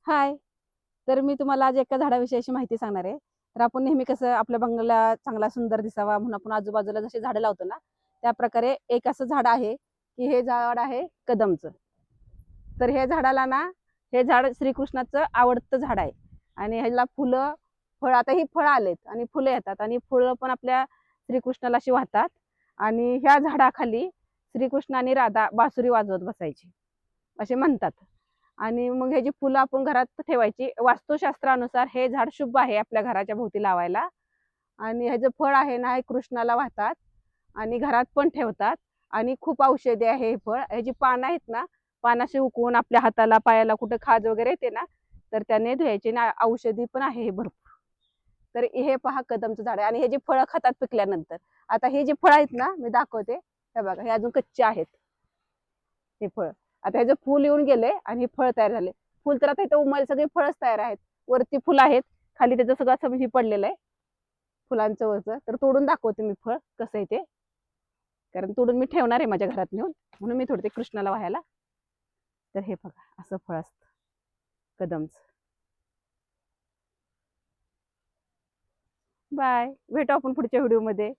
हाय. तर मी तुम्हाला आज एका झाडाविषयी अशी माहिती सांगणार आहे. तर आपण नेहमी कसं आपल्या बंगला चांगला सुंदर दिसावा म्हणून आपण आजूबाजूला जशी झाडं लावतो ना, त्याप्रकारे एक असं झाड आहे, की हे झाड आहे कदमचं. तर हे झाडाला ना, हे झाड श्रीकृष्णाचं आवडतं झाड आहे आणि ह्याला फुलं, फळं आता ही फळं आलेत आणि फुलं येतात आणि फुलं पण आपल्या श्रीकृष्णाला अशी वाहतात आणि ह्या झाडाखाली श्रीकृष्ण आणि राधा बासुरी वाजवत बसायची, असे म्हणतात. आणि मग ह्याची फुलं आपण घरात ठेवायची. वास्तुशास्त्रानुसार हे झाड शुभ आहे आपल्या घराच्या भोवती लावायला. आणि ह्याचं फळ आहे ना, हे कृष्णाला वाहतात आणि घरात पण ठेवतात आणि खूप औषधी आहे हे फळ. ह्याची पानं आहेत ना, पानाशी उकळून आपल्या हाताला, पायाला कुठे खाज वगैरे येते ना, तर त्याने धुवायचे ना, औषधी पण आहे हे भरपूर. तर हे पहा कदमचं झाड आहे आणि हे जी फळं खातात पिकल्यानंतर. आता हे जी फळं आहेत ना, मी दाखवते. हे बघा, हे अजून कच्चे आहेत हे फळ. आता ह्याचं फूल येऊन गेले आणि हे फळ तयार झाले. फुल तर आता इथं उमल सगळी फळच तयार आहेत. वरती फुलं आहेत, खाली त्याचं सगळं असं हे पडलेलं आहे फुलांचं वरचं. तर तोडून दाखवते मी फळ कसं आहे ते, कारण तोडून मी ठेवणार आहे माझ्या घरात नेऊन, म्हणून मी थोडं ते कृष्णाला व्हायला. तर हे बघा असं फळ असतं कदमचं. बाय, भेटू आपण पुढच्या व्हिडिओमध्ये.